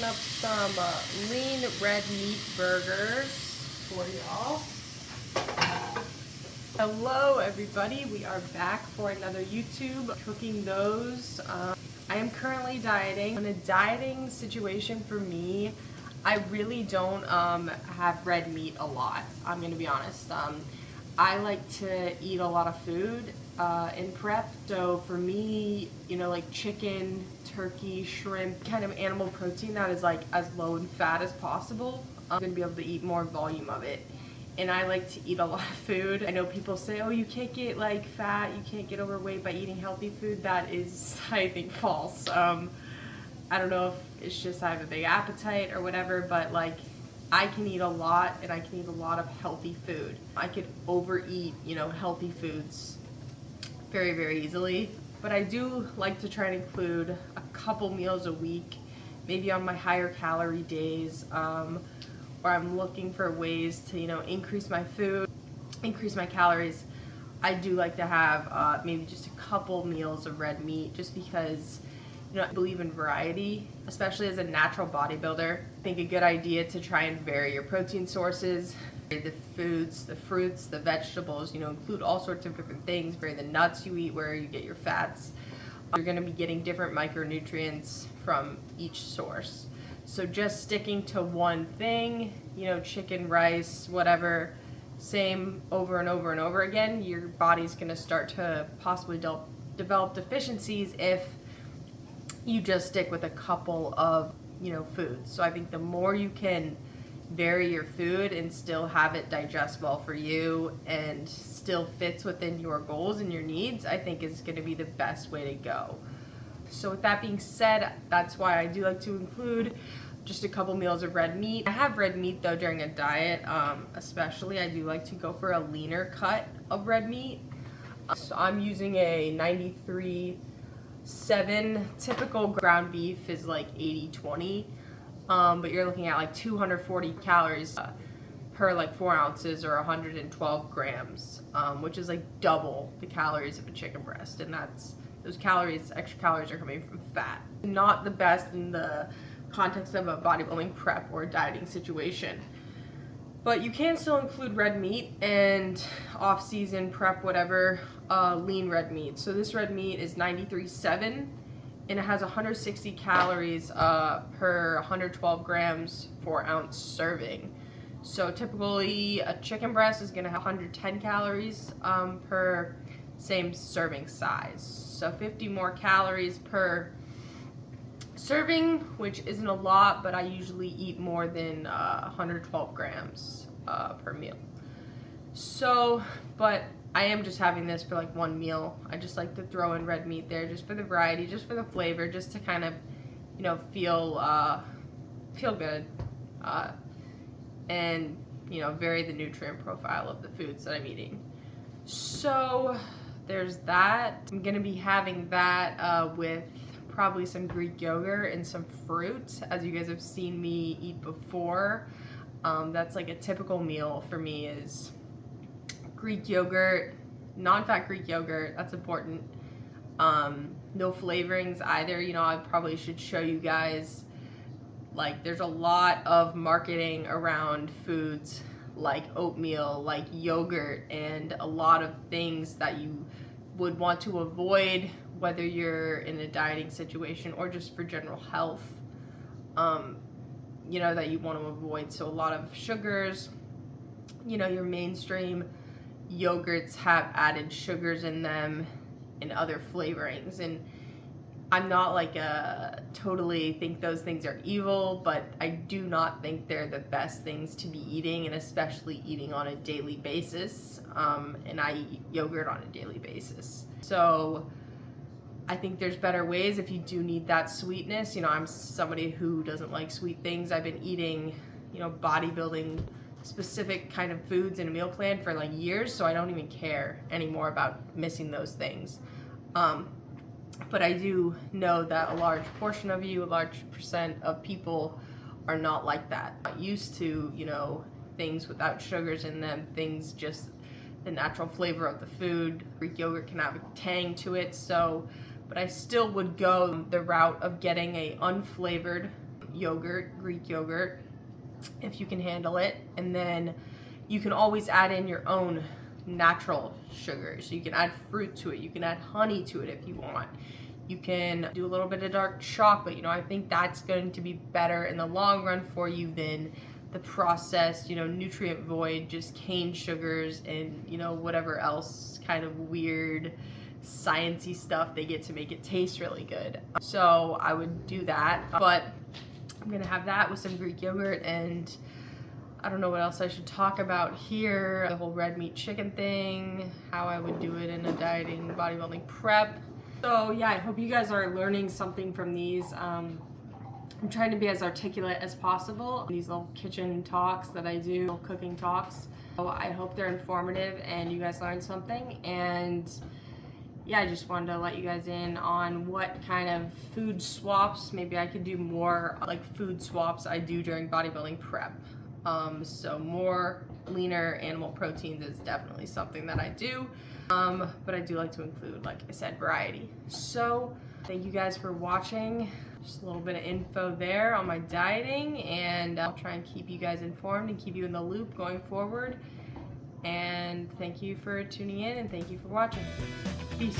cooking up some lean red meat burgers for y'all. Hello everybody, we are back for another YouTube cooking those. I am currently dieting. In a dieting situation for me, I really don't have red meat a lot, I'm gonna be honest. I like to eat a lot of food in prep, so for me, you know, like chicken, turkey, shrimp, kind of animal protein that is like as low in fat as possible. I'm gonna be able to eat more volume of it. And I like to eat a lot of food. I know people say, oh, you can't get like fat, you can't get overweight by eating healthy food. That is, I think, false. I don't know if it's just I have a big appetite or whatever, but like I can eat a lot and I can eat a lot of healthy food. I could overeat, you know, healthy foods very, very easily. But I do like to try and include a couple meals a week, maybe on my higher calorie days, where I'm looking for ways to, you know, increase my food, increase my calories. I do like to have maybe just a couple meals of red meat, just because, you know, I believe in variety, especially as a natural bodybuilder. I think a good idea to try and vary your protein sources, the foods, the fruits, the vegetables, you know, include all sorts of different things, vary the nuts you eat, where you get your fats. You're gonna be getting different micronutrients from each source. So just sticking to one thing, you know, chicken, rice, whatever, same over and over and over again, your body's gonna start to possibly develop deficiencies if you just stick with a couple of, you know, foods. So I think the more you can vary your food and still have it digestible for you and still fits within your goals and your needs, I think is gonna be the best way to go. So with that being said, that's why I do like to include just a couple meals of red meat. I have red meat though during a diet, especially I do like to go for a leaner cut of red meat. So I'm using a 93.7. Typical ground beef is like 80-20, but you're looking at like 240 calories per like 4 ounces or 112 grams, which is like double the calories of a chicken breast, and that's those calories, extra calories are coming from fat. Not the best in the context of a bodybuilding prep or dieting situation. But you can still include red meat and off-season prep, whatever, lean red meat. So this red meat is 93.7 and it has 160 calories per 112 grams 4 ounce serving. So typically a chicken breast is gonna have 110 calories per same serving size. So 50 more calories per serving, which isn't a lot, but I usually eat more than 112 grams per meal. So, but I am just having this for like one meal. I just like to throw in red meat there just for the variety, just for the flavor, just to kind of, you know, feel good, and, you know, vary the nutrient profile of the foods that I'm eating. So there's that. I'm gonna be having that with probably some Greek yogurt and some fruit, as you guys have seen me eat before. That's like a typical meal for me is Greek yogurt, non-fat Greek yogurt, that's important. No flavorings either. You know, I probably should show you guys, like there's a lot of marketing around foods like oatmeal, like yogurt, and a lot of things that you would want to avoid, whether you're in a dieting situation or just for general health, you know, that you want to avoid. So a lot of sugars, you know, your mainstream yogurts have added sugars in them and other flavorings. And I'm not like totally think those things are evil, but I do not think they're the best things to be eating, and especially eating on a daily basis. And I eat yogurt on a daily basis. So I think there's better ways if you do need that sweetness. You know, I'm somebody who doesn't like sweet things. I've been eating, you know, bodybuilding specific kind of foods in a meal plan for like years, so I don't even care anymore about missing those things. But I do know that a large portion of you, a large percent of people are not like that. Not used to, you know, things without sugars in them, things just the natural flavor of the food. Greek yogurt can have a tang to it, so, but I still would go the route of getting a unflavored yogurt, Greek yogurt, if you can handle it. And then you can always add in your own natural sugars. So you can add fruit to it, you can add honey to it if you want. You can do a little bit of dark chocolate. You know, I think that's going to be better in the long run for you than the processed, you know, nutrient void, just cane sugars and, you know, whatever else kind of weird sciencey stuff they get to make it taste really good. So I would do that, but I'm gonna have that with some Greek yogurt, and I don't know what else I should talk about here. The whole red meat chicken thing, how I would do it in a dieting bodybuilding prep. So yeah, I hope you guys are learning something from these. I'm trying to be as articulate as possible. These little kitchen talks that I do, cooking talks. So I hope they're informative and you guys learned something. And yeah, I just wanted to let you guys in on what kind of food swaps, maybe I could do more like food swaps I do during bodybuilding prep. So more leaner animal proteins is definitely something that I do. But I do like to include, like I said, variety. So thank you guys for watching. Just a little bit of info there on my dieting, and I'll try and keep you guys informed and keep you in the loop going forward. And thank you for tuning in, and thank you for watching. Peace.